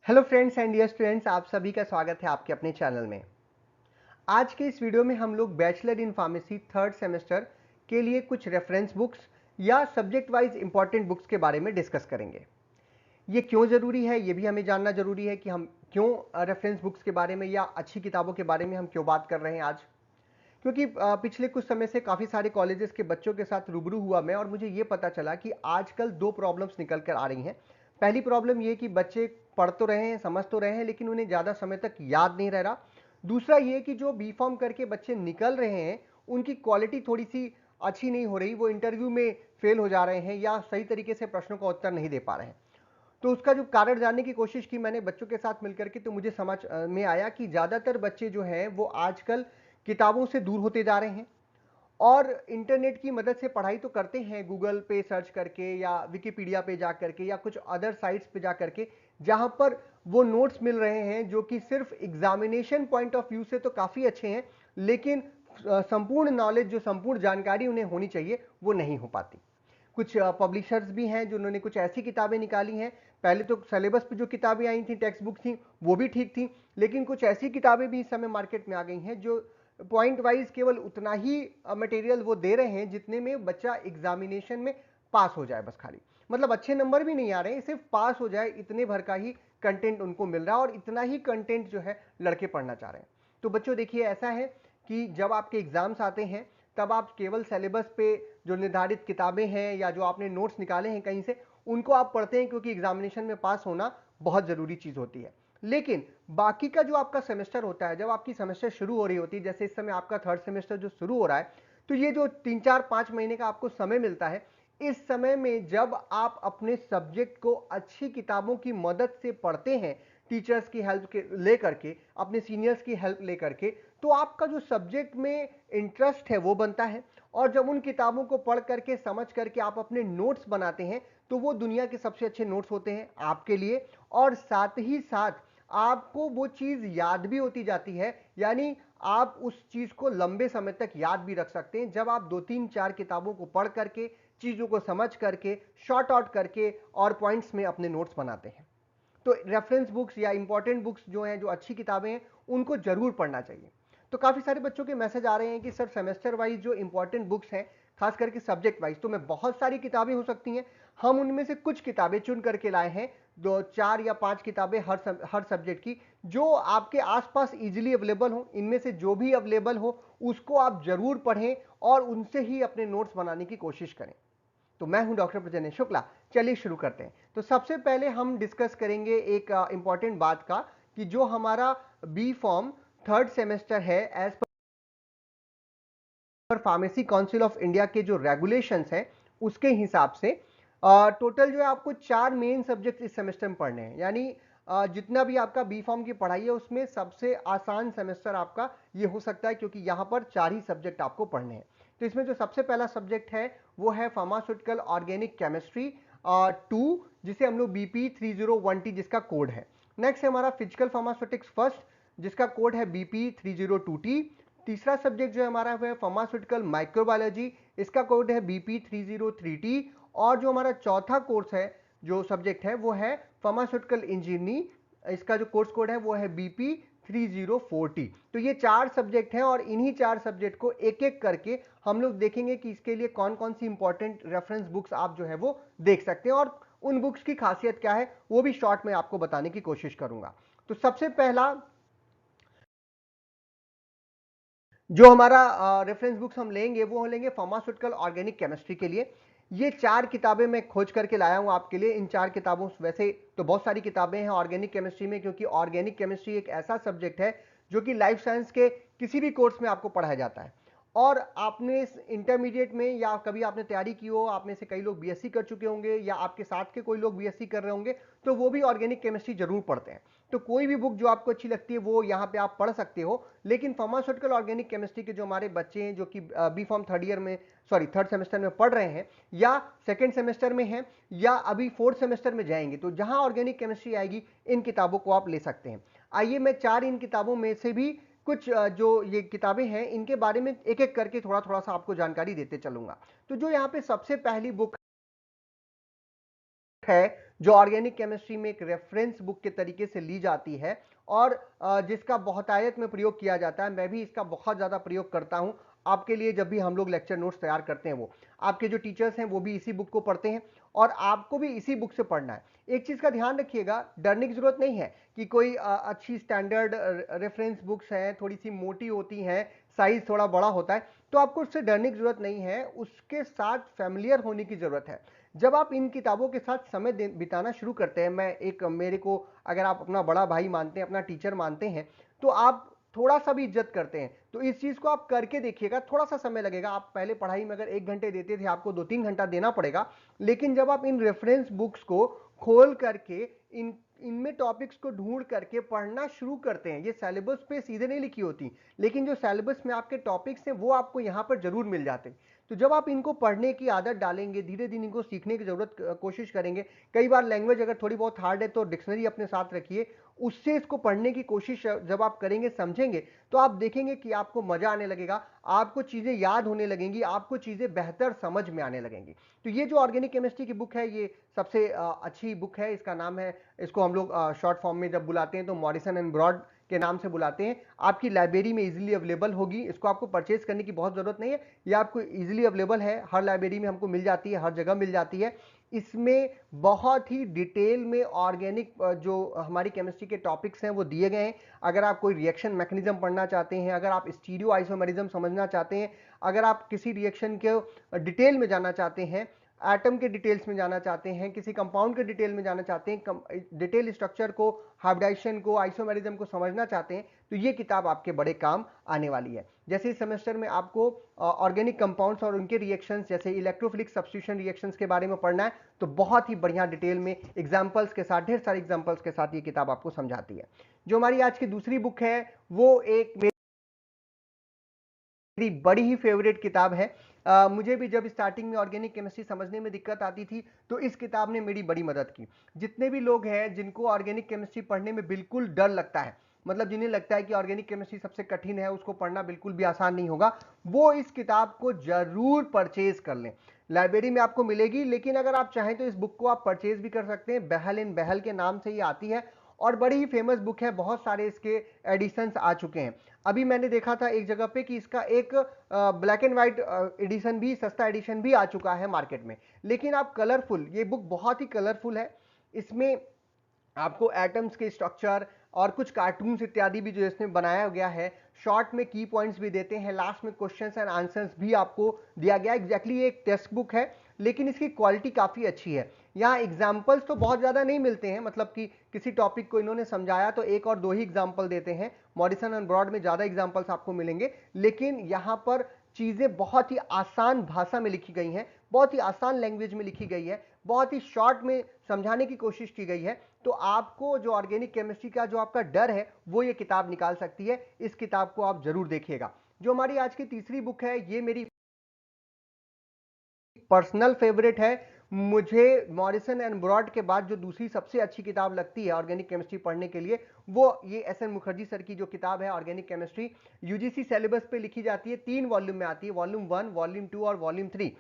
Hello friends and dear students, आप सभी का स्वागत है आपके अपने चैनल में। आज के इस वीडियो में हम लोग bachelor in pharmacy third semester के लिए कुछ रेफरेंस बुक्स या सब्जेक्ट वाइज इंपॉर्टेंट बुक्स के बारे में डिस्कस करेंगे। ये क्यों ज़रूरी है, ये भी हमें जानना ज़रूरी है कि हम क्यों रेफरेंस बुक्स के बारे में या अच्छी किताबों के बारे में हम क्यों बात कर रहे हैं आज। क्योंकि पिछले कुछ समय से काफ़ी सारे कॉलेजेस के बच्चों के साथ रूबरू हुआ मैं, और मुझे ये पता चला कि आजकल दो प्रॉब्लम्स निकल कर आ रही हैं। पहली प्रॉब्लम ये कि बच्चे पढ़ तो रहे हैं, समझ तो रहे हैं, लेकिन उन्हें ज़्यादा समय तक याद नहीं रह रहा। दूसरा ये कि जो बी फॉर्म करके बच्चे निकल रहे हैं, उनकी क्वालिटी थोड़ी सी अच्छी नहीं हो रही, वो इंटरव्यू में फेल हो जा रहे हैं या सही तरीके से प्रश्नों का उत्तर नहीं दे पा रहे हैं। तो उसका जो कारण जानने की कोशिश की मैंने बच्चों के साथ मिलकर के, तो मुझे समझ में आया कि ज़्यादातर बच्चे जो हैं वो आजकल किताबों से दूर होते जा रहे हैं और इंटरनेट की मदद से पढ़ाई तो करते हैं, गूगल पे सर्च करके या विकिपीडिया पे जा करके या कुछ अदर साइट्स पे जा करके, जहां पर वो नोट्स मिल रहे हैं जो कि सिर्फ एग्जामिनेशन पॉइंट ऑफ व्यू से तो काफ़ी अच्छे हैं, लेकिन संपूर्ण नॉलेज, जो संपूर्ण जानकारी उन्हें होनी चाहिए, वो नहीं हो पाती। कुछ पब्लिशर्स भी हैं जिन्होंने कुछ ऐसी किताबें निकाली हैं। पहले तो सिलेबस पे जो किताबें आई थी, टेक्स्ट बुक थी, वो भी ठीक थी, लेकिन कुछ ऐसी किताबें भी इस समय मार्केट में आ गई हैं जो पॉइंट वाइज केवल उतना ही मटेरियल वो दे रहे हैं जितने में बच्चा एग्जामिनेशन में पास हो जाए, बस खाली। मतलब अच्छे नंबर भी नहीं आ रहे हैं, सिर्फ पास हो जाए इतने भर का ही कंटेंट उनको मिल रहा है, और इतना ही कंटेंट जो है लड़के पढ़ना चाह रहे हैं। तो बच्चों देखिए, ऐसा है कि जब आपके एग्जाम्स आते हैं तब आप केवल सिलेबस पे जो निर्धारित किताबें हैं या जो आपने नोट्स निकाले हैं कहीं से, उनको आप पढ़ते हैं, क्योंकि एग्जामिनेशन में पास होना बहुत ज़रूरी चीज़ होती है। लेकिन बाकी का जो आपका सेमेस्टर होता है, जब आपकी सेमेस्टर शुरू हो रही होती है, जैसे इस समय आपका थर्ड सेमेस्टर जो शुरू हो रहा है, तो ये जो 3 4 5 महीने का आपको समय मिलता है, इस समय में जब आप अपने सब्जेक्ट को अच्छी किताबों की मदद से पढ़ते हैं, टीचर्स की हेल्प के लेकर के, अपने सीनियर्स की हेल्प लेकर के, तो आपका जो सब्जेक्ट में इंटरेस्ट है वो बनता है। और जब उन किताबों को पढ़ करके, समझ करके आप अपने नोट्स बनाते हैं, तो वो दुनिया के सबसे अच्छे नोट्स होते हैं आपके लिए। और साथ ही साथ आपको वो चीज़ याद भी होती जाती है, यानी आप उस चीज़ को लंबे समय तक याद भी रख सकते हैं जब आप 2 3 4 किताबों को पढ़ करके, चीज़ों को समझ करके, शॉर्ट आउट करके और पॉइंट्स में अपने नोट्स बनाते हैं। तो रेफरेंस बुक्स या इंपॉर्टेंट बुक्स जो हैं, जो अच्छी किताबें हैं, उनको जरूर पढ़ना चाहिए। तो काफ़ी सारे बच्चों के मैसेज आ रहे हैं कि सर सेमेस्टर वाइज जो इंपॉर्टेंट बुक्स हैं, खास करके सब्जेक्ट वाइज, तो मैं बहुत सारी किताबें हो सकती हैं, हम उनमें से कुछ किताबें चुन करके लाए हैं, 2 4 या 5 किताबें हर सब्जेक्ट की, जो आपके आसपास इजीली अवेलेबल हो। इनमें से जो भी अवेलेबल हो उसको आप जरूर पढ़ें और उनसे ही अपने नोट्स बनाने की कोशिश करें। तो मैं हूं डॉक्टर प्रजन शुक्ला। चलिए शुरू करते हैं। तो सबसे पहले हम डिस्कस करेंगे एक इंपॉर्टेंट बात का, कि जो हमारा बी फॉर्म थर्ड सेमेस्टर है, एज पर फार्मेसी काउंसिल ऑफ इंडिया के जो रेगुलेशंस हैं, उसके हिसाब से टोटल जो है आपको 4 मेन सब्जेक्ट इस सेमेस्टर में पढ़ने हैं। यानी जितना भी आपका बी फॉर्म की पढ़ाई है, उसमें सबसे आसान सेमेस्टर आपका ये हो सकता है, क्योंकि यहाँ पर 4 ही सब्जेक्ट आपको पढ़ने हैं। तो इसमें जो सबसे पहला सब्जेक्ट है वो है फार्मास्यूटिकल ऑर्गेनिक केमिस्ट्री 2, जिसे हम लोग BP 301T जिसका कोड है। नेक्स्ट है हमारा फिजिकल फार्मास्यूटिक्स फर्स्ट, जिसका कोड है BP 302T। तीसरा सब्जेक्ट जो है हमारा है फार्मास्यूटिकल माइक्रोबायोलॉजी, इसका कोड है BP 303T। और जो हमारा चौथा कोर्स है, जो सब्जेक्ट है, वो है फार्मास्यूटिकल इंजीनियरिंग, इसका जो कोर्स कोड है वो है BP 304T। तो ये 4 सब्जेक्ट हैं, और इन्हीं 4 सब्जेक्ट को एक एक करके हम लोग देखेंगे कि इसके लिए कौन कौन सी इंपॉर्टेंट रेफरेंस बुक्स आप जो है वो देख सकते हैं, और उन बुक्स की खासियत क्या है वो भी शॉर्ट में आपको बताने की कोशिश करूंगा। तो सबसे पहला जो हमारा रेफरेंस बुक्स हम लेंगे, वो लेंगे फार्मास्यूटिकल ऑर्गेनिक केमिस्ट्री के लिए। ये 4 किताबें मैं खोज करके लाया हूं आपके लिए। इन 4 किताबों, वैसे तो बहुत सारी किताबें हैं ऑर्गेनिक केमिस्ट्री में, क्योंकि ऑर्गेनिक केमिस्ट्री एक ऐसा सब्जेक्ट है जो कि लाइफ साइंस के किसी भी कोर्स में आपको पढ़ाया जाता है। और आपने इंटरमीडिएट में या कभी आपने तैयारी की हो, आप में से कई लोग बीएससी कर चुके होंगे या आपके साथ के कोई लोग बीएससी कर रहे होंगे, तो वो भी ऑर्गेनिक केमिस्ट्री जरूर पढ़ते हैं। तो कोई भी बुक जो आपको अच्छी लगती है वो यहाँ पे आप पढ़ सकते हो। लेकिन फार्मास्यूटिकल ऑर्गेनिक केमिस्ट्री के जो हमारे बच्चे हैं, जो कि बी फॉर्म थर्ड सेमेस्टर में पढ़ रहे हैं, या सेकेंड सेमेस्टर में हैं, या अभी फोर्थ सेमेस्टर में जाएंगे, तो जहां ऑर्गेनिक केमिस्ट्री आएगी, इन किताबों को आप ले सकते हैं। आइए मैं 4 इन किताबों में से भी कुछ जो ये किताबें हैं, इनके बारे में एक एक करके थोड़ा थोड़ा सा आपको जानकारी देते चलूंगा। तो जो यहाँ पे सबसे पहली बुक है, जो ऑर्गेनिक केमिस्ट्री में एक रेफरेंस बुक के तरीके से ली जाती है और जिसका बहुतायत में प्रयोग किया जाता है। मैं भी इसका बहुत ज़्यादा प्रयोग करता हूं आपके लिए। जब भी हम लोग लेक्चर नोट्स तैयार करते हैं, वो आपके जो टीचर्स हैं वो भी इसी बुक को पढ़ते हैं और आपको भी इसी बुक से पढ़ना है। एक चीज का ध्यान रखिएगा, डरने की जरूरत नहीं है कि कोई अच्छी स्टैंडर्ड रेफरेंस बुक्स हैं, थोड़ी सी मोटी होती हैं, साइज थोड़ा बड़ा होता है, तो आपको उससे डरने की जरूरत नहीं है। उसके साथ फैमिलियर होने की जरूरत है। जब आप इन किताबों के साथ समय बिताना शुरू करते हैं, मैं एक मेरे को अगर आप अपना बड़ा भाई मानते हैं, अपना टीचर मानते हैं, तो आप थोड़ा सा भी इज्जत करते हैं, तो इस चीज को आप करके देखिएगा। थोड़ा सा समय लगेगा। आप पहले पढ़ाई में अगर 1 घंटे देते थे, आपको 2-3 घंटा देना पड़ेगा। लेकिन जब आप इन रेफरेंस बुक्स को खोल करके इनमें टॉपिक्स को ढूंढ करके पढ़ना शुरू करते हैं, ये सिलेबस पे सीधे नहीं लिखी होती, लेकिन जो सिलेबस में आपके टॉपिक्स हैं वो आपको यहां पर जरूर मिल जाते हैं। तो जब आप इनको पढ़ने की आदत डालेंगे, धीरे धीरे इनको सीखने की जरूरत कोशिश करेंगे। कई बार लैंग्वेज अगर थोड़ी बहुत हार्ड है तो डिक्शनरी अपने साथ रखिए, उससे इसको पढ़ने की कोशिश जब आप करेंगे, समझेंगे, तो आप देखेंगे कि आपको मजा आने लगेगा, आपको चीजें याद होने लगेंगी, आपको चीजें बेहतर समझ में आने लगेंगी। तो ये जो ऑर्गेनिक केमिस्ट्री की बुक है, ये सबसे अच्छी बुक है। इसका नाम है, इसको हम लोग शॉर्ट फॉर्म में जब बुलाते हैं तो मॉरिसन एंड ब्रॉड के नाम से बुलाते हैं। आपकी लाइब्रेरी में इजीली अवेलेबल होगी। इसको आपको परचेज करने की बहुत जरूरत नहीं है, ये आपको इजीली अवेलेबल है, हर लाइब्रेरी में हमको मिल जाती है, हर जगह मिल जाती है। इसमें बहुत ही डिटेल में ऑर्गेनिक जो हमारी केमिस्ट्री के टॉपिक्स हैं वो दिए गए हैं। अगर आप कोई रिएक्शन मैकेनिज्म पढ़ना चाहते हैं, अगर आप स्टीरियो आइसोमेरिज्म समझना चाहते हैं, अगर आप किसी रिएक्शन के डिटेल में जाना चाहते हैं, एटम के डिटेल्स में जाना चाहते हैं, किसी कंपाउंड के डिटेल में जाना चाहते हैं, डिटेल स्ट्रक्चर को, हाइब्रिडाइजेशन को, आइसोमेरिज्म को समझना चाहते हैं, तो ये किताब आपके बड़े काम आने वाली है। जैसे इस सेमेस्टर में आपको ऑर्गेनिक कंपाउंड्स और उनके रिएक्शंस, जैसे इलेक्ट्रोफिलिक सब्स्टिट्यूशन रिएक्शंस के बारे में पढ़ना है, तो बहुत ही बढ़िया डिटेल में एग्जांपल्स के साथ, ढेर सारे एग्जांपल्स के साथ ये किताब आपको समझाती है। जो हमारी आज की दूसरी बुक है, वो एक मेरी बड़ी ही फेवरेट किताब है। मुझे भी जब स्टार्टिंग में ऑर्गेनिक केमिस्ट्री समझने में दिक्कत आती थी, तो इस किताब ने मेरी बड़ी मदद की। जितने भी लोग हैं जिनको ऑर्गेनिक केमिस्ट्री पढ़ने में बिल्कुल डर लगता है, मतलब जिन्हें लगता है कि ऑर्गेनिक केमिस्ट्री सबसे कठिन है, उसको पढ़ना बिल्कुल भी आसान नहीं होगा, वो इस किताब को जरूर परचेज कर लें। लाइब्रेरी में आपको मिलेगी, लेकिन अगर आप चाहें तो इस बुक को आप परचेज भी कर सकते हैं। बहल इन बहल के नाम से ये आती है और बड़ी ही फेमस बुक है। बहुत सारे इसके एडिशंस आ चुके हैं। अभी मैंने देखा था एक जगह पे कि इसका एक ब्लैक एंड व्हाइट एडिशन भी, सस्ता एडिशन भी आ चुका है मार्केट में। लेकिन आप कलरफुल, ये बुक बहुत ही कलरफुल है। इसमें आपको एटम्स के स्ट्रक्चर और कुछ कार्टून्स इत्यादि भी जो इसमें बनाया गया है, शॉर्ट में की पॉइंट्स भी देते हैं, लास्ट में क्वेश्चंस एंड आंसर्स भी आपको दिया गया। एग्जैक्टली एक टेक्स्ट बुक है, लेकिन इसकी क्वालिटी काफ़ी अच्छी है। यहाँ एग्जाम्पल्स तो बहुत ज़्यादा नहीं मिलते हैं, मतलब कि किसी टॉपिक को इन्होंने समझाया तो एक और दो ही एग्जाम्पल देते हैं। मॉरिसन एंड ब्रॉड में ज़्यादा एग्जाम्पल्स आपको मिलेंगे, लेकिन यहाँ पर चीज़ें बहुत ही आसान भाषा में लिखी गई हैं, बहुत ही आसान लैंग्वेज में लिखी गई है, बहुत ही शॉर्ट में समझाने की कोशिश की गई है। तो आपको जो ऑर्गेनिक केमिस्ट्री का जो आपका डर है, वो ये किताब निकाल सकती है। इस किताब को आप जरूर देखिएगा। जो हमारी आज की तीसरी बुक है, ये मेरी पर्सनल फेवरेट है। मुझे मॉरिसन एंड ब्रॉड के बाद जो दूसरी सबसे अच्छी किताब लगती है ऑर्गेनिक केमिस्ट्री पढ़ने के लिए, वो ये एस.एन. मुखर्जी सर की जो किताब है ऑर्गेनिक केमिस्ट्री, यूजीसी सिलेबस पे लिखी जाती है, 3 वॉल्यूम में आती है, वॉल्यूम 1, वॉल्यूम 2 और वॉल्यूम 3।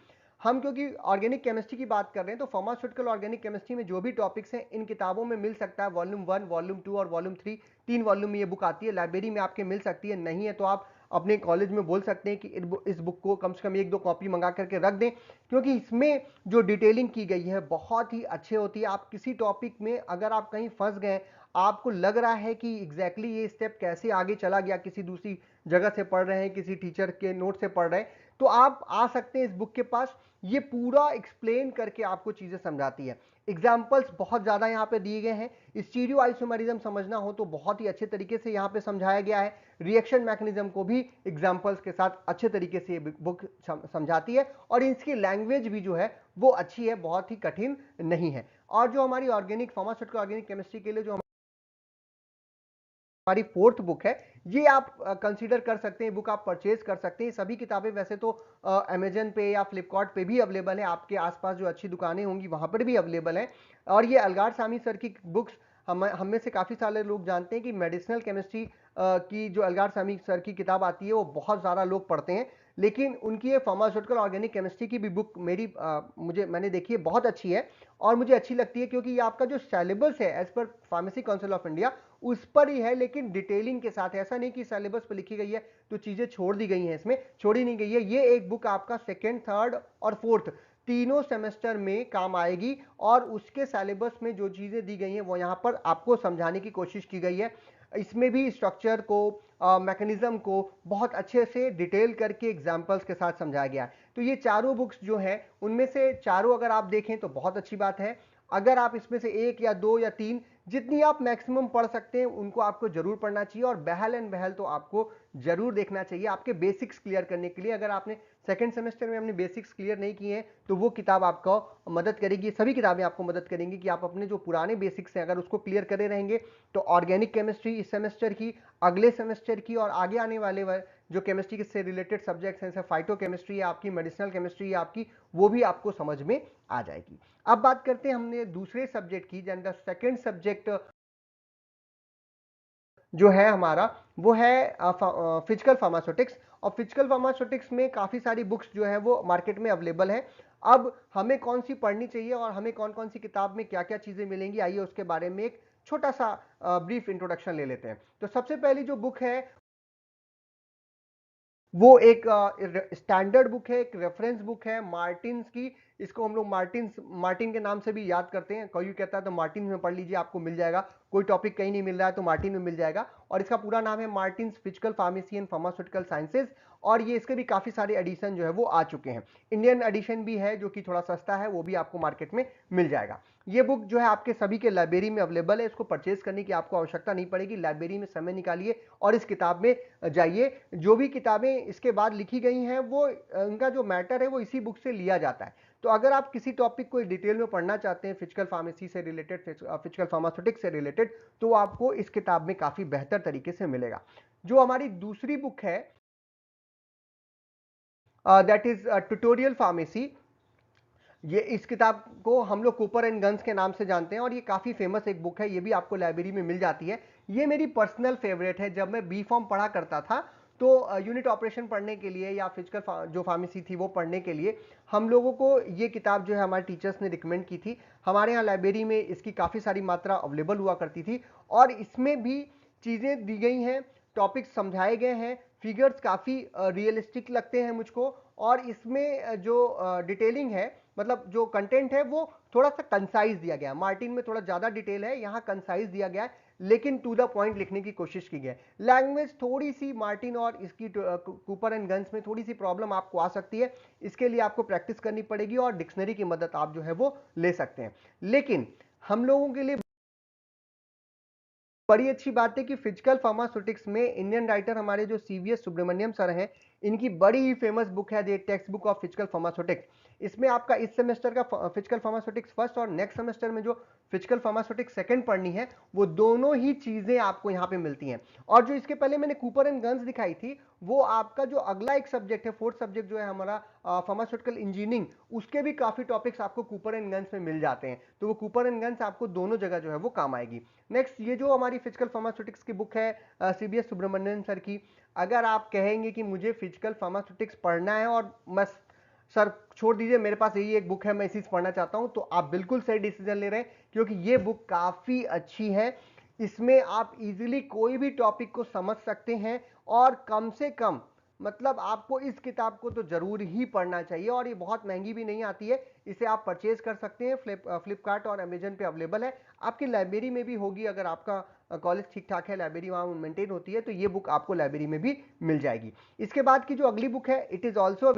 हम क्योंकि ऑर्गेनिक केमिस्ट्री की बात कर रहे हैं, तो फार्मास्यूटिकल ऑर्गेनिक केमिस्ट्री में जो भी टॉपिक्स हैं इन किताबों में मिल सकता है। वॉल्यूम 1, वॉल्यूम 2 और वॉल्यूम 3, 3 वॉल्यूम में ये बुक आती है। लाइब्रेरी में आपके मिल सकती है, नहीं है तो आप अपने कॉलेज में बोल सकते हैं कि इस बुक को कम से कम 1-2 कॉपी मंगा करके रख दें, क्योंकि इसमें जो डिटेलिंग की गई है बहुत ही अच्छे होती है। आप किसी टॉपिक में अगर आप कहीं फंस गए, आपको लग रहा है कि एग्जैक्टली ये स्टेप कैसे आगे चला गया, किसी दूसरी जगह से पढ़ रहे हैं, किसी टीचर के नोट से पढ़ रहे हैं, तो आप आ सकते हैं इस बुक के पास। ये पूरा एक्सप्लेन करके आपको चीजें समझाती है। एग्जाम्पल्स बहुत ज्यादा यहाँ पे दिए गए हैं। स्टीरियो आइसोमेरिज्म समझना हो तो बहुत ही अच्छे तरीके से यहाँ पे समझाया गया है। रिएक्शन मैकेनिज्म को भी एग्जाम्पल्स के साथ अच्छे तरीके से ये बुक समझाती है, और इसकी लैंग्वेज भी जो है वो अच्छी है, बहुत ही कठिन नहीं है। और जो हमारी ऑर्गेनिक फार्मास्यूटिकल ऑर्गेनिक केमिस्ट्री के लिए जो हमारी फोर्थ बुक है, ये आप कंसीडर कर सकते हैं, बुक आप परचेज कर सकते हैं। सभी किताबें वैसे तो अमेजन पे या फ्लिपकार्ट पे भी अवेलेबल है, आपके आसपास जो अच्छी दुकानें होंगी वहां पर भी अवेलेबल है। और ये अलगार सामी सर की बुक्स, हम में से काफ़ी सारे लोग जानते हैं कि मेडिसिनल केमिस्ट्री की जो अलगार सामी सर की किताब आती है वो बहुत ज़्यादा लोग पढ़ते हैं, लेकिन उनकी ये फार्मास्यूटिकल ऑर्गेनिक केमिस्ट्री की भी बुक मैंने देखी है, बहुत अच्छी है और मुझे अच्छी लगती है, क्योंकि ये आपका जो सिलेबस है एज पर फार्मेसी काउंसिल ऑफ इंडिया उस पर ही है, लेकिन डिटेलिंग के साथ। ऐसा नहीं कि सिलेबस पर लिखी गई है तो चीजें छोड़ दी गई हैं, इसमें छोड़ी नहीं गई है। ये एक बुक आपका सेकेंड, थर्ड और फोर्थ तीनों सेमेस्टर में काम आएगी और उसके सिलेबस में जो चीजें दी गई हैं वो यहां पर आपको समझाने की कोशिश की गई है। इसमें भी स्ट्रक्चर को, मैकेनिज्म को बहुत अच्छे से डिटेल करके एग्जांपल्स के साथ समझाया गया है। तो ये चारों बुक्स जो हैं उनमें से चारों अगर आप देखें तो बहुत अच्छी बात है। अगर आप इसमें से एक या दो या तीन, जितनी आप मैक्सिमम पढ़ सकते हैं उनको आपको जरूर पढ़ना चाहिए, और बहल एंड बहल तो आपको जरूर देखना चाहिए आपके बेसिक्स क्लियर करने के लिए। अगर आपने सेकंड सेमेस्टर में अपने बेसिक्स क्लियर नहीं किए हैं तो वो किताब आपको मदद करेगी, सभी किताबें आपको मदद करेंगी कि आप अपने जो पुराने बेसिक्स हैं अगर उसको क्लियर करे रहेंगे तो ऑर्गेनिक केमिस्ट्री इस सेमेस्टर की, अगले सेमेस्टर की और आगे आने वाले जो केमिस्ट्री से रिलेटेड सब्जेक्ट्स हैं, जैसे फाइटो केमिस्ट्री है आपकी, मेडिसिनल केमिस्ट्री है आपकी, वो भी आपको समझ में आ जाएगी। अब बात करते हैं हमने दूसरे सब्जेक्ट की, द सेकेंड सब्जेक्ट जो है हमारा वो है फिजिकल फार्मास्यूटिक्स। और फिजिकल फार्मास्यूटिक्स में काफी सारी बुक्स जो है वो मार्केट में अवेलेबल है। अब हमें कौन सी पढ़नी चाहिए और हमें कौन कौन सी किताब में क्या क्या चीजें मिलेंगी, आइए उसके बारे में एक छोटा सा ब्रीफ इंट्रोडक्शन ले लेते हैं। तो सबसे पहली जो बुक है वो एक स्टैंडर्ड बुक है, एक रेफरेंस बुक है मार्टिन्स की। इसको हम लोग मार्टिन के नाम से भी याद करते हैं। कोई कहता है तो मार्टिन में पढ़ लीजिए, आपको मिल जाएगा। कोई टॉपिक कहीं नहीं मिल रहा है तो मार्टिन में मिल जाएगा। और इसका पूरा नाम है Martins physical pharmacy and pharmaceutical sciences. और ये इसके भी काफी सारे एडिशन जो है वो आ चुके हैं। इंडियन एडिशन भी है जो कि थोड़ा सस्ता है, वो भी आपको मार्केट में मिल जाएगा। ये बुक जो है आपके सभी के लाइब्रेरी में अवेलेबल है। इसको परचेज करने की आपको आवश्यकता नहीं पड़ेगी। लाइब्रेरी में समय निकालिए और इस किताब में जाइए। जो भी किताबें इसके बाद लिखी गई हैं वो इनका जो मैटर है वो इसी बुक से लिया जाता है। तो अगर आप किसी टॉपिक को डिटेल में पढ़ना चाहते हैं, फिजिकल फार्मेसी से रिलेटेड, फिजिकल फार्मास्यूटिक्स से रिलेटेड, तो आपको इस किताब में काफी बेहतर तरीके से मिलेगा। जो हमारी दूसरी बुक है दैट इज ट्यूटोरियल फार्मेसी। ये इस किताब को हम लोग कूपर एंड गन्स के नाम से जानते हैं और ये काफी फेमस एक बुक है। ये भी आपको लाइब्रेरी में मिल जाती है। ये मेरी पर्सनल फेवरेट है। जब मैं बी फॉर्म पढ़ा करता था तो यूनिट ऑपरेशन पढ़ने के लिए या फिजिकल जो फार्मेसी थी वो पढ़ने के लिए हम लोगों को ये किताब जो है हमारे टीचर्स ने रिकमेंड की थी। हमारे यहाँ लाइब्रेरी में इसकी काफ़ी सारी मात्रा अवेलेबल हुआ करती थी और इसमें भी चीज़ें दी गई हैं, टॉपिक्स समझाए गए हैं, फिगर्स काफ़ी रियलिस्टिक लगते हैं मुझको। और इसमें जो डिटेलिंग है, मतलब जो कंटेंट है वो थोड़ा सा कंसाइज दिया गया है। मार्टिन में थोड़ा ज़्यादा डिटेल है, यहाँ कंसाइज दिया गया है लेकिन टू द पॉइंट लिखने की कोशिश की गई है। लैंग्वेज थोड़ी सी मार्टिन और इसकी कूपर एंड गन्स में थोड़ी सी प्रॉब्लम आपको आ सकती है। इसके लिए आपको प्रैक्टिस करनी पड़ेगी और डिक्शनरी की मदद आप जो है वो ले सकते हैं। लेकिन हम लोगों के लिए बड़ी अच्छी बात है कि फिजिकल फार्मास्यूटिक्स में इंडियन राइटर हमारे जो सीवीएस सुब्रमण्यम सर हैं, इनकी बड़ी ही फेमस बुक है the text book of physical pharmaceutics. इसमें आपका इस सेमेस्टर का फिजिकल फार्मास्यूटिक्स फर्स्ट और नेक्स्ट सेमेस्टर में जो फिजिकल फार्मास्यूटिक्स सेकंड पढ़नी है वो दोनों ही चीजें आपको यहाँ पे मिलती हैं। और जो इसके पहले मैंने कूपर एंड गन्स दिखाई थी वो आपका जो अगला एक सब्जेक्ट है, फोर्थ सब्जेक्ट जो है हमारा फार्मास्यूटिकल इंजीनियरिंग, उसके भी काफी टॉपिक्स आपको कूपर एंड गन्स में मिल जाते हैं। तो वो कूपर एंड गन्स आपको दोनों जगह जो है वो काम आएगी। नेक्स्ट, ये जो हमारी फिजिकल फार्मास्यूटिक्स की बुक है सीबीएस सुब्रमण्यन सर की, अगर आप कहेंगे कि मुझे फिजिकल फार्मास्यूटिक्स पढ़ना है और मैं सर छोड़ दीजिए मेरे पास यही एक बुक है मैं इसी से पढ़ना चाहता हूं, तो आप बिल्कुल सही डिसीजन ले रहे हैं, क्योंकि ये बुक काफी अच्छी है। इसमें आप इजीली कोई भी टॉपिक को समझ सकते हैं और कम से कम, मतलब आपको इस किताब को तो जरूर ही पढ़ना चाहिए। और ये बहुत महंगी भी नहीं आती है, इसे आप परचेज कर सकते हैं। फ्लिपकार्ट और अमेजन पे अवेलेबल है। आपकी लाइब्रेरी में भी होगी, अगर आपका कॉलेज ठीक ठाक है, लाइब्रेरी वहां मेंटेन होती है, तो ये बुक आपको लाइब्रेरी में भी मिल जाएगी। इसके बाद की जो अगली बुक है, it is also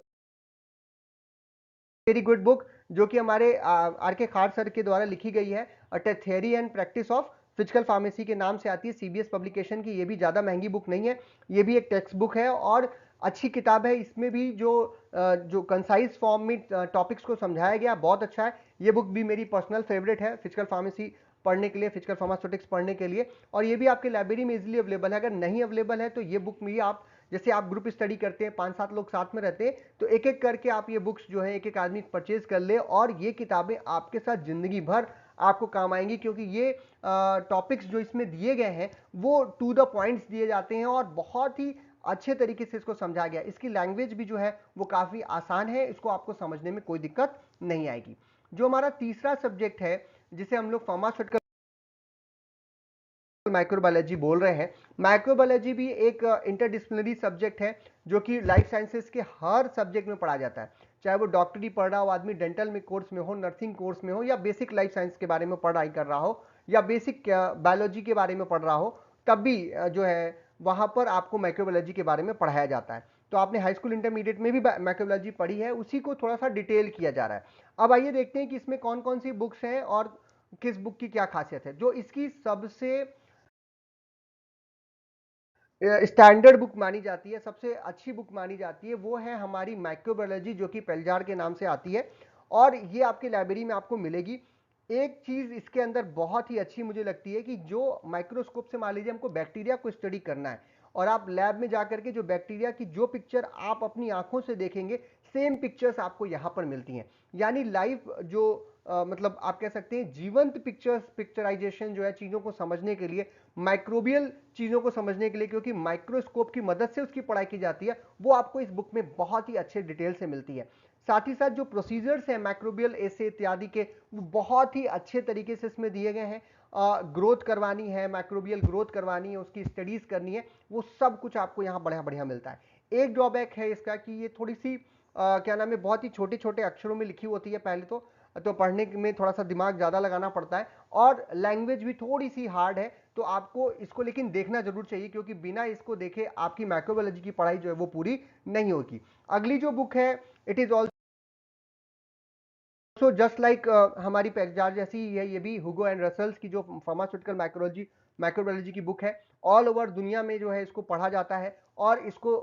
very good book, जो कि हमारे आर के खार सर के द्वारा लिखी गई है। Theory and practice of physical pharmacy के नाम से आती है, सीबीएस पब्लिकेशन की। ये भी ज्यादा महंगी बुक नहीं है, ये भी एक टेक्स्ट बुक है और अच्छी किताब है। इसमें भी जो कंसाइज फॉर्म में टॉपिक्स को समझाया गया बहुत अच्छा है। ये बुक भी मेरी पर्सनल फेवरेट है फिजिकल फार्मेसी पढ़ने के लिए, फिजिकल फार्मास्यूटिक्स पढ़ने के लिए। और ये भी आपके लाइब्रेरी में इजीली अवेलेबल है। अगर नहीं अवेलेबल है तो ये बुक भी आप, जैसे आप ग्रुप स्टडी करते हैं, 5-7 लोग साथ में रहते हैं, तो एक एक करके आप ये बुक्स जो है एक एक आदमी परचेज कर ले और ये किताबें आपके साथ जिंदगी भर आपको काम आएंगी, क्योंकि ये टॉपिक्स जो इसमें दिए गए हैं वो टू द पॉइंट्स दिए जाते हैं और बहुत ही अच्छे तरीके से इसको समझाया गया। इसकी लैंग्वेज भी जो है वो काफ़ी आसान है, इसको आपको समझने में कोई दिक्कत नहीं आएगी। जो हमारा तीसरा सब्जेक्ट है जिसे हम लोग फार्मास्यूटिकल माइक्रोबायोलॉजी बोल रहे हैं, माइक्रोबायोलॉजी भी एक इंटरडिसिप्लिनरी सब्जेक्ट है जो कि लाइफ साइंसेस के हर सब्जेक्ट में पढ़ा जाता है। चाहे वो डॉक्टरी पढ़ रहा हो आदमी, डेंटल में कोर्स में हो, नर्सिंग कोर्स में हो, या बेसिक लाइफ साइंस के बारे में पढ़ाई कर रहा हो, या बेसिक बायोलॉजी के बारे में पढ़ रहा हो, तब भी जो है वहां पर आपको माइक्रोबायोलॉजी के बारे में पढ़ाया जाता है। तो आपने हाई स्कूल इंटरमीडिएट में भी माइक्रोबायोलॉजी पढ़ी है, उसी को थोड़ा सा डिटेल किया जा रहा है। अब आइए देखते हैं कि इसमें कौन कौन सी बुक्स हैं और किस बुक की क्या खासियत है। जो इसकी सबसे स्टैंडर्ड बुक मानी जाती है, सबसे अच्छी बुक मानी जाती है, वो है हमारी माइक्रोबायोलॉजी, जो कि पेलजार के नाम से आती है और ये आपकी लाइब्रेरी में आपको मिलेगी। एक चीज इसके अंदर बहुत ही अच्छी मुझे लगती है कि जो माइक्रोस्कोप से, मान लीजिए हमको बैक्टीरिया को स्टडी करना है और आप लैब में जाकर के जो बैक्टीरिया की जो पिक्चर आप अपनी आंखों से देखेंगे, सेम पिक्चर्स आपको यहां पर मिलती हैं। यानी लाइव जो मतलब आप कह सकते हैं जीवंत पिक्चराइजेशन जो है चीजों को समझने के लिए, माइक्रोबियल चीजों को समझने के लिए, क्योंकि माइक्रोस्कोप की मदद से उसकी पढ़ाई की जाती है, वो आपको इस बुक में बहुत ही अच्छे डिटेल से मिलती है। साथ ही साथ जो प्रोसीजर्स हैं माइक्रोबियल एसे इत्यादि के, वो बहुत ही अच्छे तरीके से इसमें दिए गए हैं। ग्रोथ करवानी है, माइक्रोबियल ग्रोथ करवानी है, उसकी स्टडीज करनी है, वो सब कुछ आपको यहाँ बढ़िया बढ़िया मिलता है। एक ड्रॉबैक है इसका कि ये थोड़ी सी क्या नाम है, बहुत ही छोटे छोटे अक्षरों में लिखी होती है पहले तो पढ़ने में थोड़ा सा दिमाग ज़्यादा लगाना पड़ता है, और लैंग्वेज भी थोड़ी सी हार्ड है। तो आपको इसको लेकिन देखना जरूर चाहिए, क्योंकि बिना इसको देखे आपकी माइक्रोबायोलॉजी की पढ़ाई जो है वो पूरी नहीं होगी। अगली जो बुक है, it is also just like हमारी पेलजार जैसी ही है, ये भी हुगो एंड रसल्स की जो फार्मास्यूटिकल माइक्रोबायोलॉजी की बुक है। ऑल ओवर दुनिया में जो है इसको पढ़ा जाता है और इसको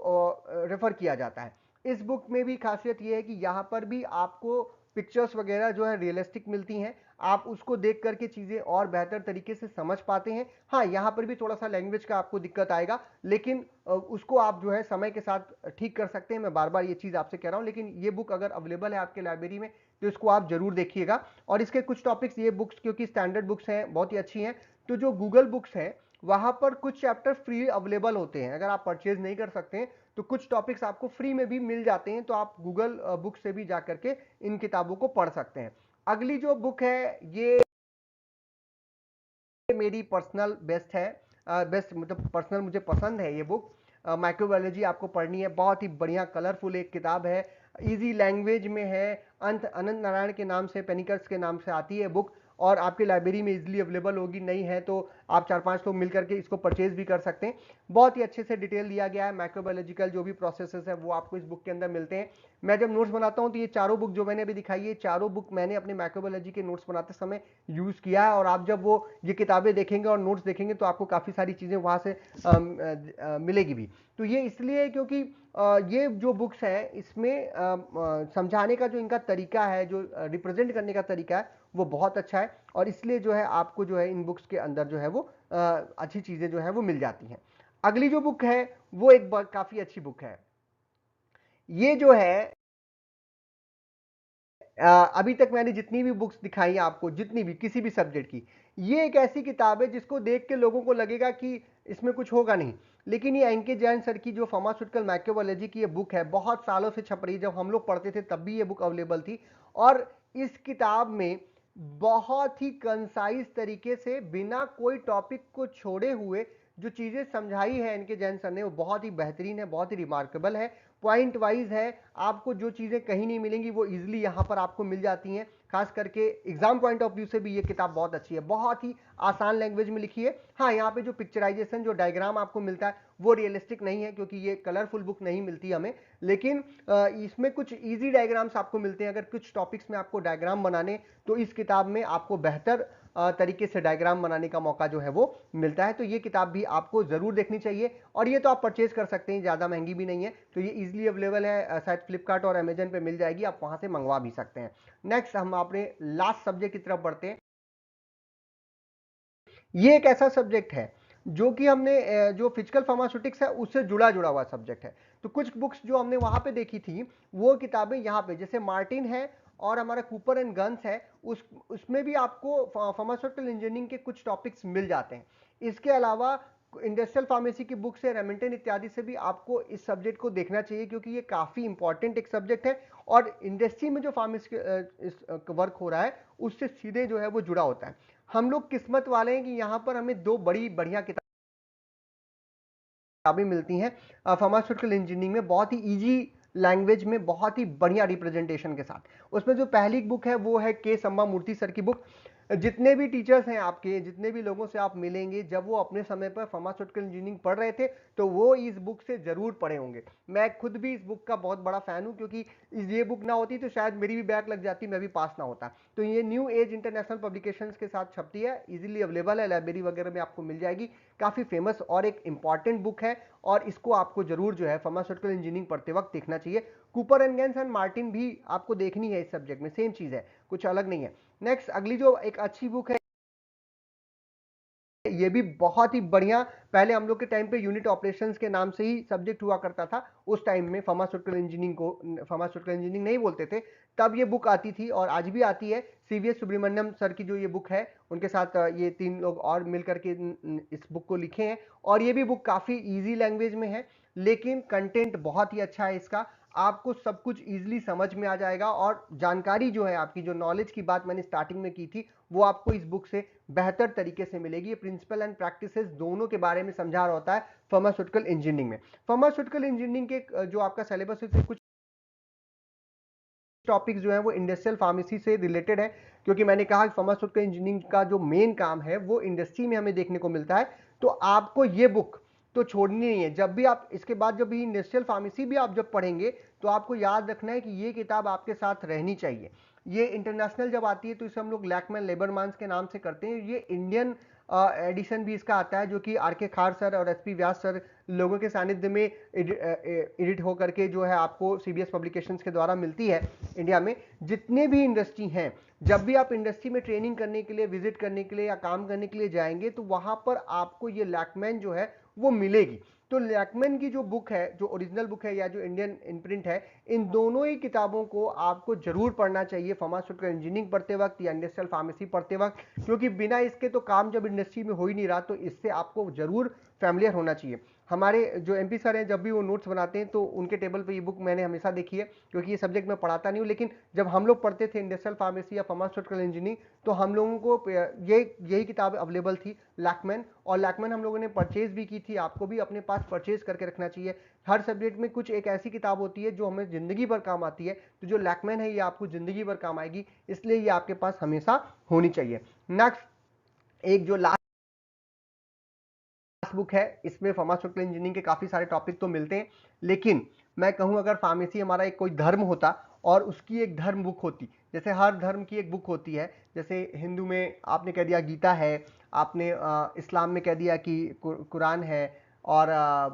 रेफर किया जाता है। इस बुक में भी खासियत ये है कि यहाँ पर भी आपको पिक्चर्स वगैरह जो है रियलिस्टिक मिलती हैं, आप उसको देख करके चीज़ें और बेहतर तरीके से समझ पाते हैं। हाँ, यहाँ पर भी थोड़ा सा लैंग्वेज का आपको दिक्कत आएगा, लेकिन उसको आप जो है समय के साथ ठीक कर सकते हैं। मैं बार बार ये चीज़ आपसे कह रहा हूँ, लेकिन ये बुक अगर अवेलेबल है आपके लाइब्रेरी में तो इसको आप जरूर देखिएगा। और इसके कुछ टॉपिक्स, ये बुक्स क्योंकि स्टैंडर्ड बुक्स हैं, बहुत ही अच्छी हैं, तो जो गूगल बुक्स हैं वहां पर कुछ चैप्टर फ्री अवेलेबल होते हैं। अगर आप परचेज नहीं कर सकते हैं तो कुछ टॉपिक्स आपको फ्री में भी मिल जाते हैं, तो आप गूगल बुक से भी जाकर के इन किताबों को पढ़ सकते हैं। अगली जो बुक है ये मेरी पर्सनल बेस्ट है, बेस्ट मतलब पर्सनल मुझे पसंद है ये बुक। माइक्रोबायोलॉजी आपको पढ़नी है, बहुत ही बढ़िया कलरफुल एक किताब है, इजी लैंग्वेज में है। अनंत नारायण के नाम से, पेनिकर्स के नाम से आती है बुक, और आपकी लाइब्रेरी में इजीली अवेलेबल होगी। नहीं है तो आप 4-5 लोग मिलकर के इसको परचेज भी कर सकते हैं। बहुत ही अच्छे से डिटेल दिया गया है, माइक्रोबायोलॉजिकल जो भी प्रोसेसेस है वो आपको इस बुक के अंदर मिलते हैं। मैं जब नोट्स बनाता हूं तो ये चारों बुक जो मैंने अभी दिखाई है, चारों बुक मैंने अपने माइक्रोबायोलॉजी के नोट्स बनाते समय यूज किया है, और आप जब वो ये किताबें देखेंगे और नोट्स देखेंगे तो आपको काफी सारी चीजें वहां से मिलेगी भी। तो ये इसलिए क्योंकि ये जो बुक्स है इसमें समझाने का जो इनका तरीका है, जो रिप्रेजेंट करने का तरीका है, वो बहुत अच्छा है, और इसलिए जो है आपको जो है इन बुक्स के अंदर जो है वो अच्छी चीजें जो है वो मिल जाती हैं। अगली जो बुक है वो एक काफी अच्छी बुक है। ये जो है अभी तक मैंने जितनी भी बुक्स दिखाई आपको, जितनी भी किसी भी सब्जेक्ट की, ये एक ऐसी किताब है जिसको देख के लोगों को लगेगा कि इसमें कुछ होगा नहीं, लेकिन ये एनके जैन सर की जो फार्मास्यूटिकल माइक्रोबायोलॉजी की ये बुक है, बहुत सालों से छप रही है। जब हम लोग पढ़ते थे तब भी ये बुक अवेलेबल थी, और इस किताब में बहुत ही कंसाइज तरीके से, बिना कोई टॉपिक को छोड़े हुए जो चीजें समझाई है एनके जैन सर ने, वो बहुत ही बेहतरीन है, बहुत ही रिमार्केबल है, पॉइंट वाइज है। आपको जो चीजें कहीं नहीं मिलेंगी वो इजीली यहां पर आपको मिल जाती हैं। खास करके एग्जाम पॉइंट ऑफ व्यू से भी ये किताब बहुत अच्छी है, बहुत ही आसान लैंग्वेज में लिखी है। हाँ, यहाँ पे जो पिक्चराइजेशन, जो डायग्राम आपको मिलता है वो रियलिस्टिक नहीं है, क्योंकि ये कलरफुल बुक नहीं मिलती हमें, लेकिन इसमें कुछ इजी डायग्राम्स आपको मिलते हैं। अगर कुछ टॉपिक्स में आपको डायग्राम बनाने, तो इस किताब में आपको बेहतर तरीके से डायग्राम बनाने का मौका जो है वो मिलता है। तो ये किताब भी आपको जरूर देखनी चाहिए, और ये तो आप परचेज कर सकते हैं, ज्यादा महंगी भी नहीं है, तो ये इजीली अवेलेबल है, शायद फ्लिपकार्ट और अमेजन पे मिल जाएगी, आप वहां से मंगवा भी सकते हैं। नेक्स्ट हम अपने लास्ट सब्जेक्ट की तरफ बढ़ते हैं। ये एक ऐसा सब्जेक्ट है जो कि हमने जो फिजिकल फार्मास्यूटिक्स है उससे जुड़ा जुड़ा हुआ सब्जेक्ट है। तो कुछ बुक्स जो हमने वहां पे देखी थी, वो किताबें यहाँ पे, जैसे मार्टिन है और हमारा कूपर एंड गन्स है, उसमें भी आपको फार्मास्यूटिकल इंजीनियरिंग के कुछ टॉपिक्स मिल जाते हैं। इसके अलावा इंडस्ट्रियल फार्मेसी की बुक से, रेमिंटन इत्यादि से भी आपको इस सब्जेक्ट को देखना चाहिए, क्योंकि ये काफी इंपॉर्टेंट एक सब्जेक्ट है और इंडस्ट्री में जो फार्मेसी वर्क हो रहा है उससे सीधे जो है वो जुड़ा होता है। हम लोग किस्मत वाले हैं कि यहाँ पर हमें दो बड़ी बढ़िया किताबें मिलती हैं फार्मास्यूटिकल इंजीनियरिंग में, बहुत ही इजी लैंग्वेज में, बहुत ही बढ़िया रिप्रेजेंटेशन के साथ। उसमें जो पहली बुक है वो है के सम्मा मूर्ति सर की बुक। जितने भी टीचर्स हैं आपके, जितने भी लोगों से आप मिलेंगे, जब वो अपने समय पर फार्मास्यूटिकल इंजीनियरिंग पढ़ रहे थे तो वो इस बुक से जरूर पढ़े होंगे। मैं खुद भी इस बुक का बहुत बड़ा फैन हूं, क्योंकि ये बुक ना होती तो शायद मेरी भी बैक लग जाती, मैं भी पास ना होता। तो ये न्यू एज इंटरनेशनल पब्लिकेशंस के साथ छपती है, इजीली अवेलेबल है, लाइब्रेरी वगैरह में आपको मिल जाएगी। काफी फेमस और एक इंपॉर्टेंट बुक है और इसको आपको जरूर जो है फार्मास्यूटिकल इंजीनियरिंग पढ़ते वक्त देखना चाहिए। Cooper and gas and Martin भी आपको देखनी है इस सब्जेक्ट में, सेम चीज है, कुछ अलग नहीं है। नेक्स्ट, अगली जो एक अच्छी बुक है, ये भी बहुत ही बढ़िया, पहले हम लोग के टाइम पे यूनिट ऑपरेशंस के नाम से ही सब्जेक्ट हुआ करता था। उस टाइम में फार्मास्यूटिकल इंजीनियरिंग को फार्मास्यूटिकल इंजीनियरिंग नहीं बोलते थे, तब ये बुक आती थी और आज भी आती है। सीवीएस सुब्रमण्यम सर की जो ये बुक है, उनके साथ ये तीन लोग और मिलकर के इस बुक को लिखे हैं और ये भी बुक काफी इजी लैंग्वेज में है, लेकिन कंटेंट बहुत ही अच्छा है इसका। आपको सब कुछ इजीली समझ में आ जाएगा और जानकारी जो है, आपकी जो नॉलेज की बात मैंने स्टार्टिंग में की थी, वो आपको इस बुक से बेहतर तरीके से मिलेगी। प्रिंसिपल एंड प्रैक्टिसेस दोनों के बारे में समझा रहा होता है फार्मास्यूटिकल इंजीनियरिंग में। फार्मास्यूटिकल इंजीनियरिंग के जो आपका सिलेबस है, कुछ टॉपिक्स जो है वो इंडस्ट्रियल फार्मेसी से रिलेटेड है, क्योंकि मैंने कहा फार्मास्यूटिकल इंजीनियरिंग का जो मेन काम है वो इंडस्ट्री में हमें देखने को मिलता है। तो आपको ये बुक तो छोड़नी नहीं है। जब भी आप इसके बाद जब भी इंडस्ट्रियल फार्मेसी भी आप जब पढ़ेंगे तो आपको याद रखना है कि ये किताब आपके साथ रहनी चाहिए। ये इंटरनेशनल जब आती है तो इसे हम लोग लैकमैन लेबरमांस के नाम से करते हैं। ये इंडियन एडिशन भी इसका आता है, जो कि आर के खार सर और एसपी व्यास सर लोगों के सानिध्य में एडिट होकर के जो है आपको सीबीएस पब्लिकेशंस के द्वारा मिलती है इंडिया में। जितने भी इंडस्ट्री हैं, जब भी आप इंडस्ट्री में ट्रेनिंग करने के लिए, विजिट करने के लिए या काम करने के लिए जाएंगे तो वहां पर आपको ये लैकमैन जो है वो मिलेगी। तो लैकमैन की जो बुक है, जो ओरिजिनल बुक है या जो इंडियन इम्प्रिंट है, इन दोनों ही किताबों को आपको जरूर पढ़ना चाहिए फार्मास्यूटिकल इंजीनियरिंग पढ़ते वक्त या इंडस्ट्रियल फार्मेसी पढ़ते वक्त, क्योंकि बिना इसके तो काम जब इंडस्ट्री में हो ही नहीं रहा, तो इससे आपको जरूर फैमिलियर होना चाहिए। हमारे जो एमपी सर हैं, जब भी वो नोट्स बनाते हैं तो उनके टेबल पे ये बुक मैंने हमेशा देखी है, क्योंकि ये सब्जेक्ट मैं पढ़ाता नहीं हूँ, लेकिन जब हम लोग पढ़ते थे इंडस्ट्रियल फार्मेसी या फार्मास्यूटिकल इंजीनियरिंग, तो हम लोगों को यही किताब अवेलेबल थी, लैकमैन। और लैकमैन हम लोगों ने परचेज भी की थी, आपको भी अपने पास परचेज करके रखना चाहिए। हर सब्जेक्ट में कुछ एक ऐसी किताब होती है जो हमें जिंदगी भर काम आती है, तो जो लैकमैन है ये आपको जिंदगी भर काम आएगी, इसलिए ये आपके पास हमेशा होनी चाहिए। नेक्स्ट, एक जो लास्ट बुक है, इसमें फार्मास्यूटिकल इंजीनियरिंग के काफी सारे टॉपिक तो मिलते हैं, लेकिन मैं कहूं अगर फार्मेसी हमारा एक कोई धर्म होता और उसकी एक धर्म बुक होती, जैसे हर धर्म की एक बुक होती है, जैसे हिंदू में आपने कह दिया गीता है, आपने इस्लाम में कह दिया कि कुरान है, और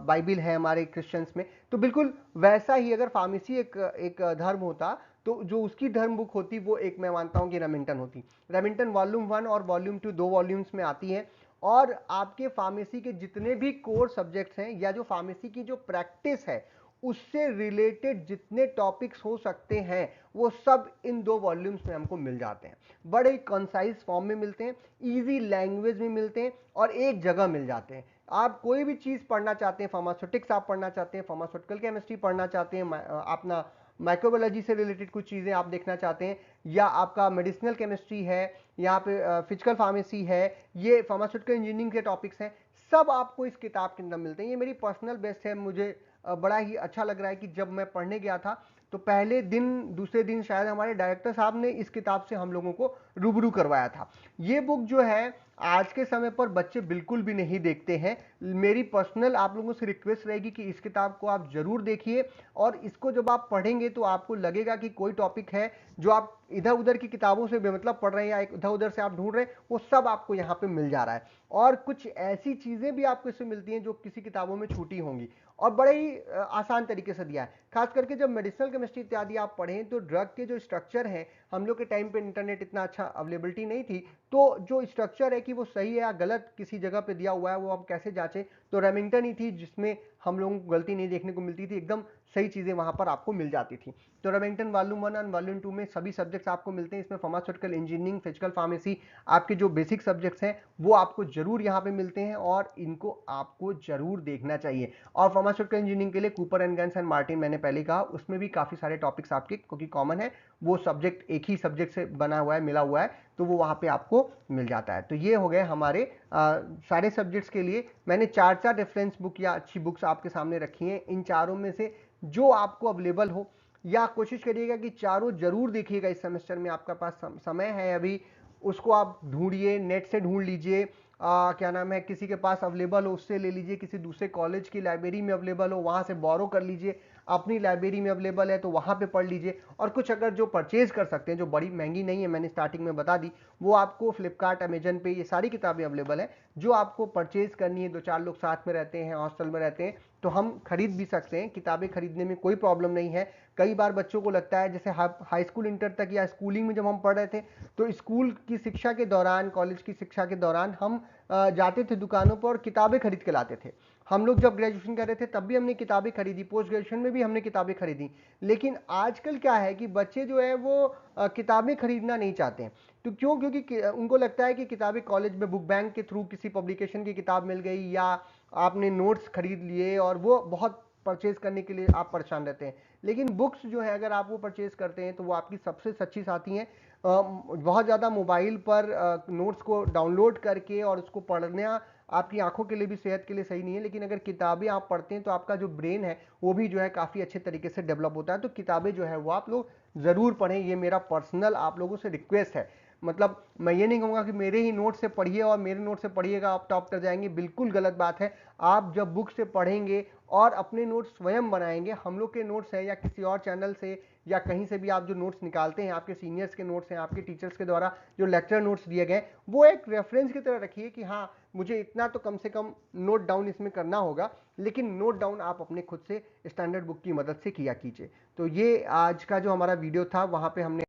बाइबिल है हमारे क्रिश्चियंस में, तो बिल्कुल वैसा ही अगर फार्मेसी एक धर्म होता, तो जो उसकी धर्म बुक होती वो एक मैं मानता हूं कि रेमिंटन होती। रेमिंटन वॉल्यूम 1 और वॉल्यूम 2 दो वॉल्यूम्स में आती है, और आपके फार्मेसी के जितने भी कोर सब्जेक्ट्स हैं या जो फार्मेसी की जो प्रैक्टिस है उससे रिलेटेड जितने टॉपिक्स हो सकते हैं वो सब इन दो वॉल्यूम्स में हमको मिल जाते हैं। बड़े कंसाइज फॉर्म में मिलते हैं, इजी लैंग्वेज में मिलते हैं और एक जगह मिल जाते हैं। आप कोई भी चीज पढ़ना चाहते हैं, फार्मास्यूटिक्स आप पढ़ना चाहते हैं, फार्मास्यूटिकल केमिस्ट्री पढ़ना चाहते हैं, अपना माइक्रोबायोलॉजी से रिलेटेड कुछ चीजें आप देखना चाहते हैं, या आपका मेडिसिनल केमिस्ट्री है, यहाँ पे फिजिकल फार्मेसी है, ये फार्मास्यूटिकल इंजीनियरिंग के टॉपिक्स हैं, सब आपको इस किताब के अंदर मिलते हैं। ये मेरी पर्सनल बेस्ट है, मुझे बड़ा ही अच्छा लग रहा है कि जब मैं पढ़ने गया था तो पहले दिन दूसरे दिन शायद हमारे डायरेक्टर साहब ने इस किताब से हम लोगों को रूबरू करवाया था। ये बुक जो है आज के समय पर बच्चे बिल्कुल भी नहीं देखते हैं। मेरी पर्सनल आप लोगों से रिक्वेस्ट रहेगी कि इस किताब को आप जरूर देखिए, और इसको जब आप पढ़ेंगे तो आपको लगेगा कि कोई टॉपिक है जो आप इधर उधर की किताबों से बेमतलब पढ़ रहे हैं या इधर उधर से आप ढूंढ रहे हैं, वो सब आपको यहाँ पे मिल जा रहा है। और कुछ ऐसी चीजें भी आपको इससे मिलती हैं जो किसी किताबों में छूटी होंगी, और बड़े ही आसान तरीके से दिया है। खास करके जब मेडिसिनल केमिस्ट्री इत्यादि आप पढ़ें तो ड्रग के जो स्ट्रक्चर हैं, हम लोग के टाइम पे इंटरनेट इतना अच्छा अवेलेबिलिटी नहीं थी, तो जो स्ट्रक्चर है कि वो सही है या गलत किसी जगह पे दिया हुआ है वो आप कैसे जांचें, तो रेमिंगटन ही थी जिसमें हम लोगों को गलती नहीं देखने को मिलती थी, एकदम सही चीज़ें वहाँ पर आपको मिल जाती थी। तो रेमिंगटन वॉल्यूम 1 और वॉल्यूम 2 में सभी सब्जेक्ट्स आपको मिलते हैं। इसमें फार्मास्यूटिकल इंजीनियरिंग, फिजिकल फार्मेसी, आपके जो बेसिक सब्जेक्ट्स हैं वो आपको जरूर यहाँ पे मिलते हैं और इनको आपको जरूर देखना चाहिए। और फार्मास्यूटिकल इंजीनियरिंग के लिए Cooper and guns and Martin, मैंने पहले कहा, उसमें भी काफ़ी सारे टॉपिक्स आपके क्योंकि कॉमन है, वो सब्जेक्ट एक ही सब्जेक्ट से बना हुआ है, मिला हुआ है, तो वो वहाँ पे आपको मिल जाता है। तो ये हो गए हमारे सारे सब्जेक्ट्स के लिए। मैंने 4 रेफरेंस बुक या अच्छी बुक्स आपके सामने रखी हैं। इन चारों में से जो आपको अवेलेबल हो, या कोशिश करिएगा कि चारों जरूर देखिएगा इस सेमेस्टर में, आपका पास समय है अभी, उसको आप ढूंढिए, नेट से ढूंढ लीजिए, क्या नाम है, किसी के पास अवेलेबल हो उससे ले लीजिए, किसी दूसरे कॉलेज की लाइब्रेरी में अवेलेबल हो वहाँ से बोरो कर लीजिए, अपनी लाइब्रेरी में अवेलेबल है तो वहाँ पे पढ़ लीजिए। और कुछ अगर जो परचेज कर सकते हैं, जो बड़ी महंगी नहीं है, मैंने स्टार्टिंग में बता दी, वो आपको फ्लिपकार्ट, अमेजन पे ये सारी किताबें अवेलेबल है। जो आपको परचेज करनी है, 2-4 लोग साथ में रहते हैं, हॉस्टल में रहते हैं, तो हम खरीद भी सकते हैं। किताबें खरीदने में कोई प्रॉब्लम नहीं है। कई बार बच्चों को लगता है, जैसे हाई स्कूल, इंटर तक या स्कूलिंग में जब हम पढ़ रहे थे, तो स्कूल की शिक्षा के दौरान, कॉलेज की शिक्षा के दौरान हम जाते थे दुकानों पर और किताबें खरीद के लाते थे। हम लोग जब ग्रेजुएशन कर रहे थे तब भी हमने किताबें खरीदी, पोस्ट ग्रेजुएशन में भी हमने किताबें खरीदी। लेकिन आजकल क्या है कि बच्चे जो है वो किताबें खरीदना नहीं चाहते हैं। तो क्यों? क्योंकि उनको लगता है कि किताबें कॉलेज में बुक बैंक के थ्रू किसी पब्लिकेशन की किताब मिल गई, या आपने नोट्स खरीद लिए और वो बहुत परचेज करने के लिए आप परेशान रहते हैं। लेकिन बुक्स जो है अगर आप वो परचेज करते हैं तो वो आपकी सबसे सच्ची साथी हैं। बहुत ज़्यादा मोबाइल पर नोट्स को डाउनलोड करके और उसको पढ़ना आपकी आंखों के लिए भी, सेहत के लिए सही नहीं है। लेकिन अगर किताबें आप पढ़ते हैं तो आपका जो ब्रेन है वो भी जो है काफ़ी अच्छे तरीके से डेवलप होता है। तो किताबें जो है वो आप लोग ज़रूर पढ़ें, ये मेरा पर्सनल आप लोगों से रिक्वेस्ट है। मतलब मैं ये नहीं कहूँगा कि मेरे ही नोट से पढ़िए और मेरे नोट से पढ़िएगा आप टॉप कर जाएंगे, बिल्कुल गलत बात है। आप जब बुक से पढ़ेंगे और अपने नोट्स स्वयं बनाएंगे, हम लोग के नोट्स हैं या किसी और चैनल से या कहीं से भी आप जो नोट्स निकालते हैं, आपके सीनियर्स के नोट्स हैं, आपके टीचर्स के द्वारा जो लेक्चर नोट्स दिए गए, वो एक रेफरेंस की तरह रखिए कि हाँ मुझे इतना तो कम से कम नोट डाउन इसमें करना होगा। लेकिन नोट डाउन आप अपने खुद से स्टैंडर्ड बुक की मदद से किया कीजिए। तो ये आज का जो हमारा वीडियो था, वहाँ पे हमने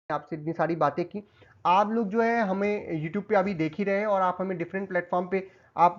आपसे इतनी सारी बातें की। आप लोग जो है हमें यूट्यूब पे अभी देख ही रहे हैं और आप हमें डिफरेंट प्लेटफॉर्म पे आप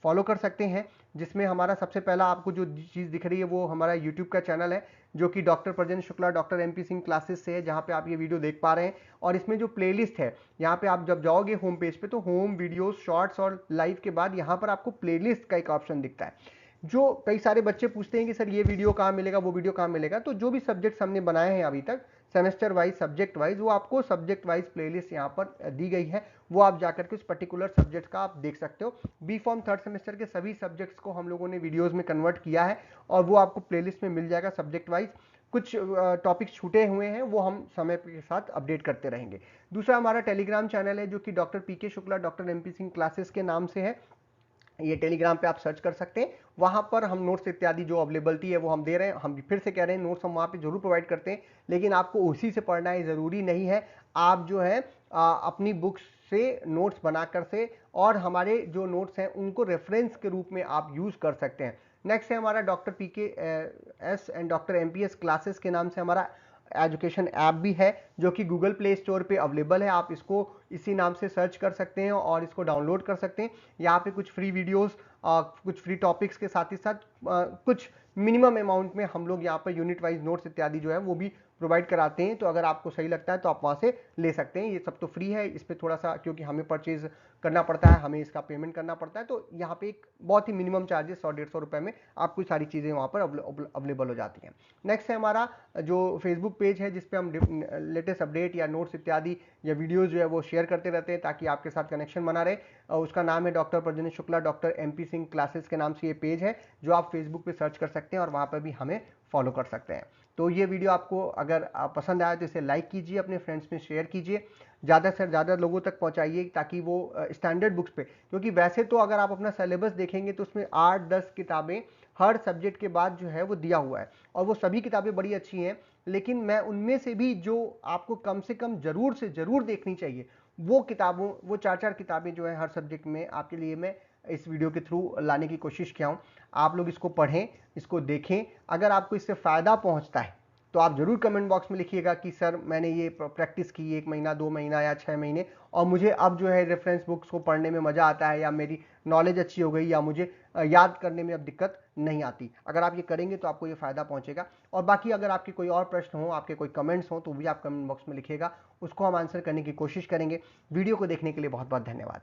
फॉलो कर सकते हैं, जिसमें हमारा सबसे पहला आपको जो चीज़ दिख रही है वो हमारा यूट्यूब का चैनल है, जो कि डॉक्टर प्रजन Shukla, doctor MP Singh classes से है, जहाँ पे आप ये वीडियो देख पा रहे हैं। और इसमें जो प्लेलिस्ट है, यहाँ पे आप जब जाओगे होम पेज पे, तो होम, वीडियोस, शॉर्ट्स और लाइव के बाद यहाँ पर आपको प्लेलिस्ट का एक ऑप्शन दिखता है। जो कई सारे बच्चे पूछते हैं कि सर ये वीडियो कहाँ मिलेगा, वो वीडियो कहाँ मिलेगा, तो जो भी सब्जेक्ट्स हमने बनाए हैं अभी तक सेमेस्टर वाइज, सब्जेक्ट वाइज, वो आपको सब्जेक्ट वाइज प्लेलिस्ट यहाँ पर दी गई है। वो आप जाकर के उस पर्टिकुलर सब्जेक्ट का आप देख सकते हो। बी फॉर्म थर्ड सेमेस्टर के सभी सब्जेक्ट्स को हम लोगों ने वीडियोस में कन्वर्ट किया है और वो आपको प्लेलिस्ट में मिल जाएगा सब्जेक्ट वाइज। कुछ टॉपिक्स छूटे हुए हैं, वो हम समय के साथ अपडेट करते रहेंगे। दूसरा हमारा टेलीग्राम चैनल है, जो कि doctor PK Shukla, doctor MP Singh classes के नाम से है। ये टेलीग्राम पे आप सर्च कर सकते हैं। वहां पर हम नोट्स इत्यादि जो अवेलेबिलिटी है वो हम दे रहे हैं। हम फिर से कह रहे हैं, नोट्स हम वहां पे जरूर प्रोवाइड करते हैं, लेकिन आपको उसी से पढ़ना है ज़रूरी नहीं है। आप जो है अपनी बुक्स से नोट्स बनाकर से, और हमारे जो नोट्स हैं उनको रेफरेंस के रूप में आप यूज़ कर सकते हैं। नेक्स्ट है हमारा doctor PKS and doctor MPS classes के नाम से हमारा एजुकेशन ऐप भी है, जो कि गूगल प्ले स्टोर पे अवेलेबल है। आप इसको इसी नाम से सर्च कर सकते हैं और इसको डाउनलोड कर सकते हैं। यहाँ पे कुछ फ्री वीडियोस, कुछ फ्री टॉपिक्स के साथ ही साथ कुछ मिनिमम अमाउंट में हम लोग यहाँ पर यूनिट वाइज नोट्स इत्यादि जो है वो भी प्रोवाइड कराते हैं। तो अगर आपको सही लगता है तो आप वहाँ से ले सकते हैं। ये सब तो फ्री है, इस पर थोड़ा सा क्योंकि हमें परचेज करना पड़ता है, हमें इसका पेमेंट करना पड़ता है, तो यहाँ पे एक बहुत ही मिनिमम चार्जेस 100-150 रुपये में आपको सारी चीज़ें वहाँ पर अवेलेबल हो जाती हैं। नेक्स्ट है हमारा जो फेसबुक पेज है, जिसपे हम लेटेस्ट अपडेट या नोट्स इत्यादि या वीडियोस जो है वो शेयर करते रहते हैं, ताकि आपके साथ कनेक्शन बना रहे। उसका नाम है डॉक्टर प्रजन Shukla, doctor MP Singh classes के नाम से ये पेज है, जो आप फेसबुक पे सर्च कर सकते हैं और वहाँ पर भी हमें फॉलो कर सकते हैं। तो ये वीडियो आपको अगर पसंद आया तो इसे लाइक कीजिए, अपने फ्रेंड्स में शेयर कीजिए, ज़्यादा से ज़्यादा लोगों तक पहुंचाइए, ताकि वो स्टैंडर्ड बुक्स पे, क्योंकि वैसे तो अगर आप अपना सिलेबस देखेंगे तो उसमें 8-10 किताबें हर सब्जेक्ट के बाद जो है वो दिया हुआ है, और वो सभी किताबें बड़ी अच्छी हैं। लेकिन मैं उनमें से भी जो आपको कम से कम ज़रूर से ज़रूर देखनी चाहिए, वो किताबों, वो 4-4 किताबें जो है हर सब्जेक्ट में आपके लिए मैं इस वीडियो के थ्रू लाने की कोशिश किया हूँ। आप लोग इसको पढ़ें, इसको देखें। अगर आपको इससे फ़ायदा पहुँचता है तो आप ज़रूर कमेंट बॉक्स में लिखिएगा कि सर मैंने ये प्रैक्टिस की 1 महीना, 2 महीना या 6 महीने, और मुझे अब जो है रेफरेंस बुक्स को पढ़ने में मज़ा आता है, या मेरी नॉलेज अच्छी हो गई, या मुझे याद करने में अब दिक्कत नहीं आती। अगर आप ये करेंगे तो आपको ये फ़ायदा पहुंचेगा। और बाकी अगर आपके कोई और प्रश्न हो, आपके कोई कमेंट्स हो, तो भी आप कमेंट बॉक्स में लिखिएगा, उसको हम आंसर करने की कोशिश करेंगे। वीडियो को देखने के लिए बहुत बहुत धन्यवाद।